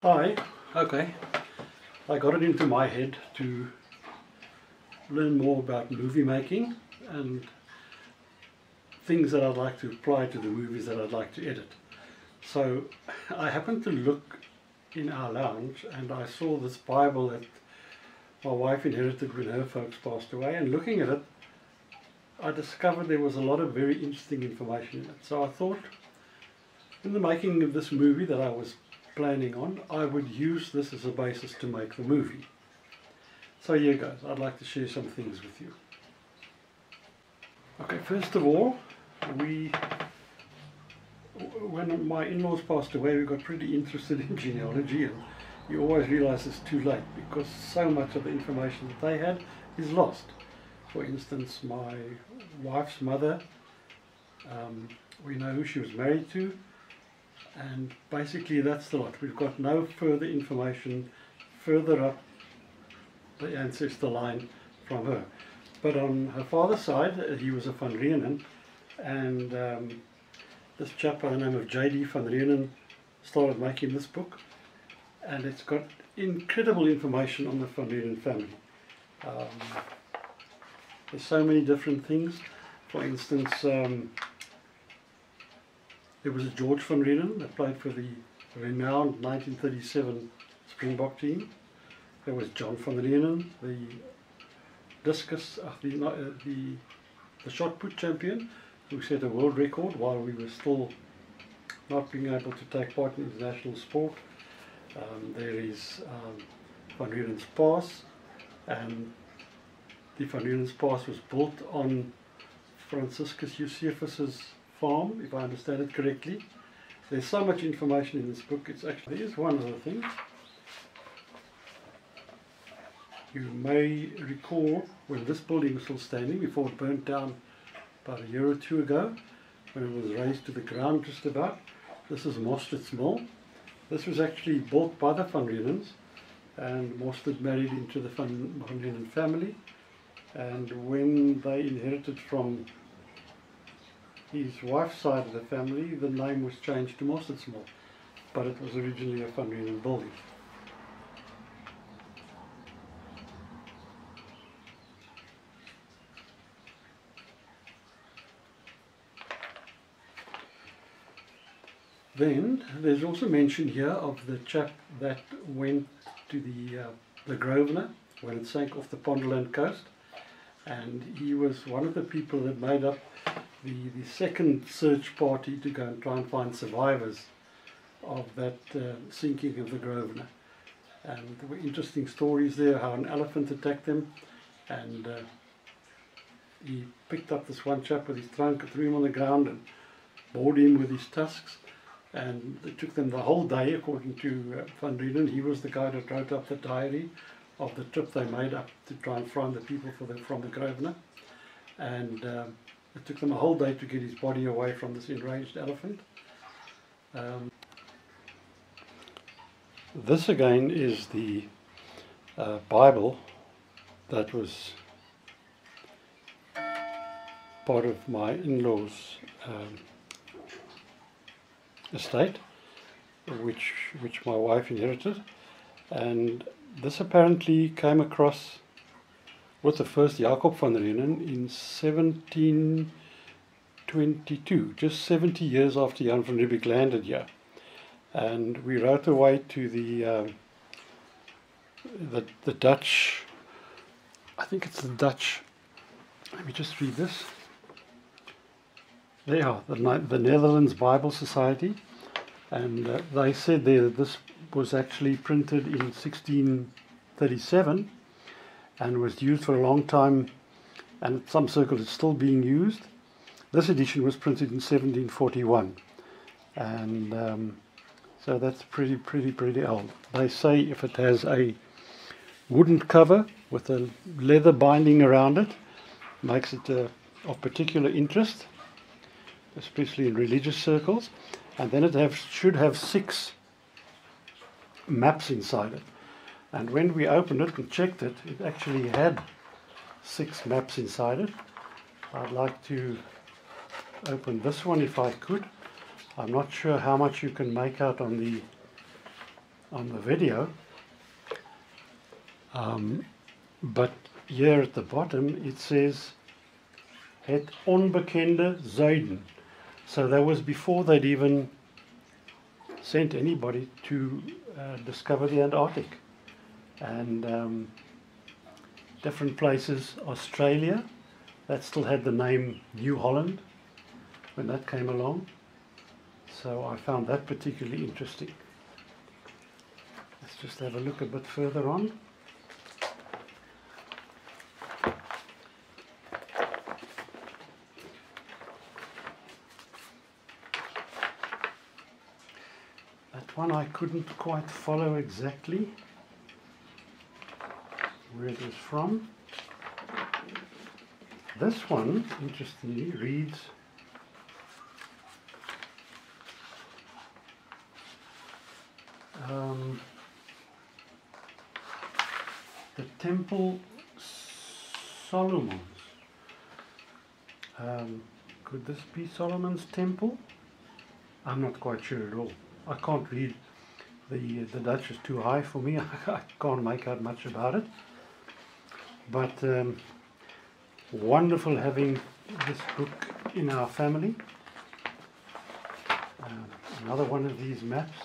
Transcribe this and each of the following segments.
Okay. I got it into my head to learn more about movie making and things that I'd like to apply to the movies that I'd like to edit. So I happened to look in our lounge and I saw this Bible that my wife inherited when her folks passed away, and looking at it I discovered there was a lot of very interesting information in it. So I thought, in the making of this movie that I was planning on, I would use this as a basis to make the movie. So here goes. I'd like to share some things with you. Okay, first of all, when my in-laws passed away, we got pretty interested in genealogy, and you always realize it's too late because so much of the information that they had is lost. For instance, my wife's mother, we know who she was married to, and basically that's the lot. We've got no further information further up the ancestor line from her. But on her father's side, he was a van Reenen, and this chap by the name of J.D. van Reenen started making this book, and it's got incredible information on the van Reenen family. There's so many different things. For instance, there was a George van Reenen that played for the renowned 1937 Springbok team. There was John van Reenen, the discus, the shot put champion, who set a world record while we were still not being able to take part in international sport. There is van Reenen's Pass, and the van Reenen's Pass was built on Franciscus Josephus's farm, if I understand it correctly. There's so much information in this book. It's actually, here's one other thing. You may recall when this building was still standing, before it burnt down about a year or two ago, when it was razed to the ground just about. This is Schlichts mill. This was actually built by the van Reenens, and Mostert married into the van Reenen family, and when they inherited from his wife's side of the family, the name was changed to Mostert's mill, but it was originally a van Reenen building. Then there's also mention here of the chap that went to the Grosvenor when it sank off the Ponderland coast, and he was one of the people that made up the second search party to go and try and find survivors of that sinking of the Grosvenor. And there were interesting stories there, how an elephant attacked them, and he picked up this one chap with his trunk, threw him on the ground and bored him with his tusks. And it took them the whole day, according to van Reenen. He was the guy that wrote up the diary of the trip they made up to try and find the people from the Grosvenor. And it took them a whole day to get his body away from this enraged elephant. This again is the Bible that was part of my in-laws' estate, which my wife inherited, and this apparently came across with the first Jacob van Reenen in 1722, just 70 years after Jan van Riebeeck landed here. And we wrote away to the Dutch, I think it's the Dutch, let me just read this. They are the Netherlands Bible Society, and they said there that this was actually printed in 1637 and was used for a long time, and in some circles it's still being used. This edition was printed in 1741, and so that's pretty old. They say if it has a wooden cover with a leather binding around it, makes it of particular interest, especially in religious circles. And then it should have 6 maps inside it. And when we opened it and checked it, it actually had 6 maps inside it. I'd like to open this one if I could. I'm not sure how much you can make out on on the video. But here at the bottom it says Het onbekende zuiden. So that was before they'd even sent anybody to discover the Antarctic. And different places, Australia, that still had the name New Holland when that came along. So I found that particularly interesting. Let's just have a look a bit further on. That one I couldn't quite follow exactly where it was from. This one, interestingly, reads the Temple Solomon's. Could this be Solomon's temple? I'm not quite sure at all. I can't read. The Dutch is too high for me. I can't make out much about it. But wonderful having this book in our family. Another one of these maps.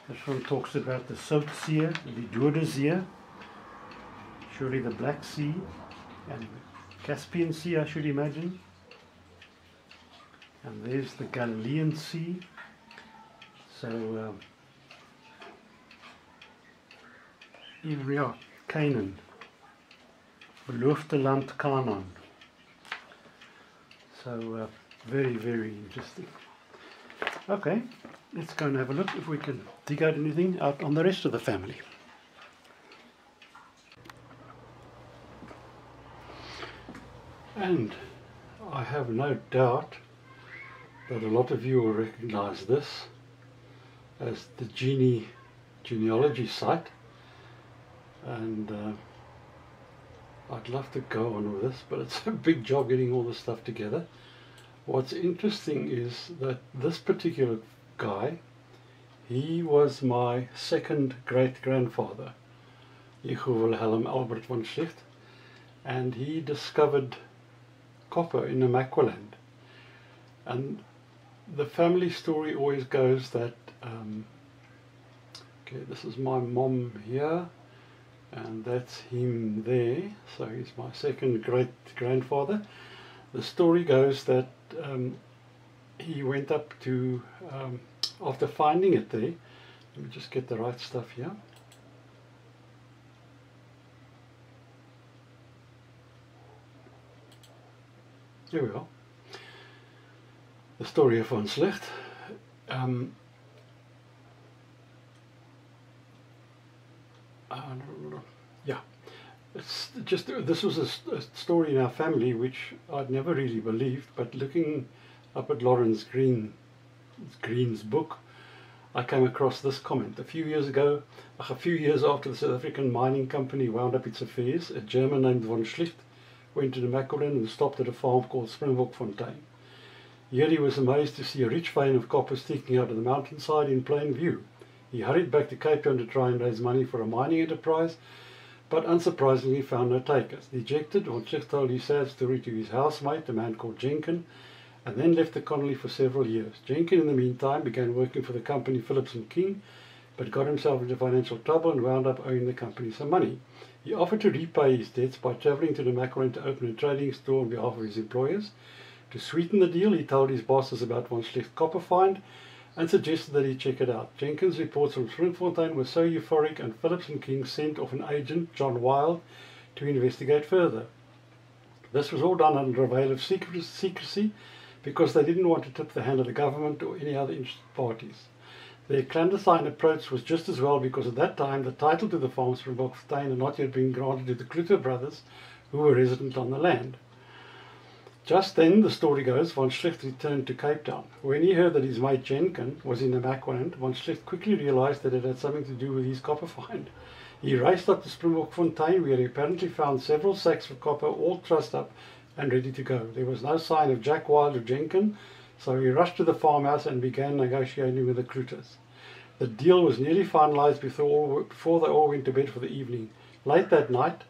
This one talks about the Zoutzeer, the Dode Zee, surely the Black Sea, and the Caspian Sea, I should imagine. And there's the Galilean Sea. So here we are, Canaan, Beloofde Land Canaan. So very, very interesting. Okay, let's go and have a look if we can dig out anything out on the rest of the family. And I have no doubt that a lot of you will recognize this as the genealogy site, and I'd love to go on with this, but it's a big job getting all this stuff together. What's interesting is that this particular guy, he was my second great-grandfather, Jehu Wilhelm Albert von Schlichts, and he discovered copper in Namaqualand. And the family story always goes that okay, this is my mom here, and that's him there, so he's my second great-grandfather. The story goes that he went up to, after finding it there, let me just get the right stuff here. Here we are. The story of von Schlichts. Yeah, it's just, this was a story in our family which I'd never really believed, but looking up at Lawrence Green's book, I came across this comment. A few years after the South African mining company wound up its affairs, a German named von Schlichts went to Namaqualand and stopped at a farm called Springbokfontein. Here he was amazed to see a rich vein of copper sticking out of the mountainside in plain view. He hurried back to Cape Town to try and raise money for a mining enterprise, but unsurprisingly found no takers. Dejected, von Schlichts told his sad story to his housemate, a man called Jenkin, and then left the colony for several years. Jenkin, in the meantime, began working for the company Phillips & King, but got himself into financial trouble and wound up owing the company some money. He offered to repay his debts by travelling to Namaqualand to open a trading store on behalf of his employers. To sweeten the deal, he told his bosses about von Schlichts' copper find and suggested that he check it out. Jenkins' reports from Springfontein were so euphoric, and Phillips & King sent off an agent, John Wilde, to investigate further. This was all done under a veil of secrecy because they didn't want to tip the hand of the government or any other interested parties. Their clandestine approach was just as well because at that time the title to the farm Springbokfontein had not yet been granted to the Kluter brothers, who were resident on the land. Just then, the story goes, von Schlichts returned to Cape Town. When he heard that his mate Jenkin was in Namaqualand, von Schlichts quickly realized that it had something to do with his copper find. He raced up to Springbokfontein, where he apparently found several sacks of copper all trussed up and ready to go. There was no sign of Jack Wild or Jenkins, so he rushed to the farmhouse and began negotiating with the recruiters. The deal was nearly finalized before they all went to bed for the evening. Late that night,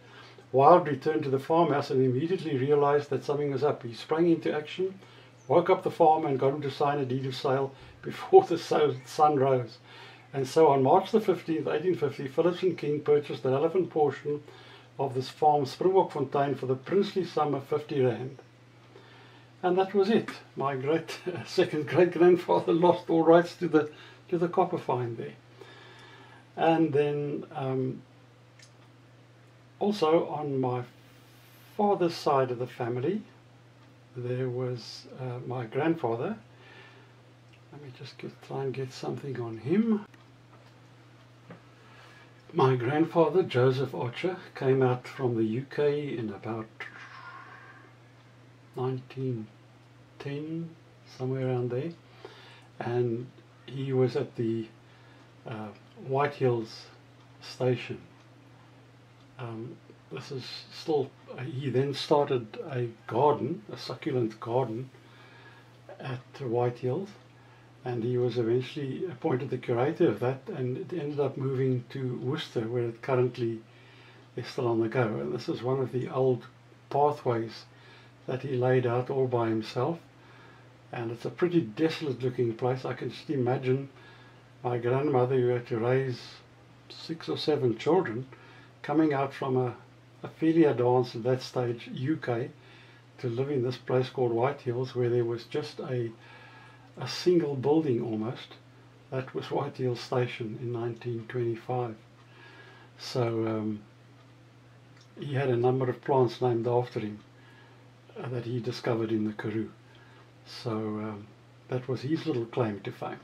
Wild returned to the farmhouse and immediately realized that something was up. He sprang into action, woke up the farmer and got him to sign a deed of sale before the sun rose. And so on March the 15th, 1850, Phillips and King purchased the relevant portion of this farm, Springbokfontein, for the princely sum of 50 rand. And that was it. My second great grandfather lost all rights to the copper find there. And then also on my father's side of the family, there was my grandfather. Let me just try and get something on him. My grandfather, Joseph Archer, came out from the UK in about 1910, somewhere around there, and he was at the White Hills station. This is still, he then started a garden, a succulent garden at White Hills, and he was eventually appointed the curator of that, and it ended up moving to Worcester, where it currently is still on the go. And this is one of the old pathways that he laid out all by himself, and it's a pretty desolate looking place. I can just imagine my grandmother, who had to raise 6 or 7 children, coming out from a Ophelia dance at that stage, UK, to live in this place called White Hills, where there was just a single building almost. That was White Hills Station in 1925. So he had a number of plants named after him that he discovered in the Karoo. So that was his little claim to fame.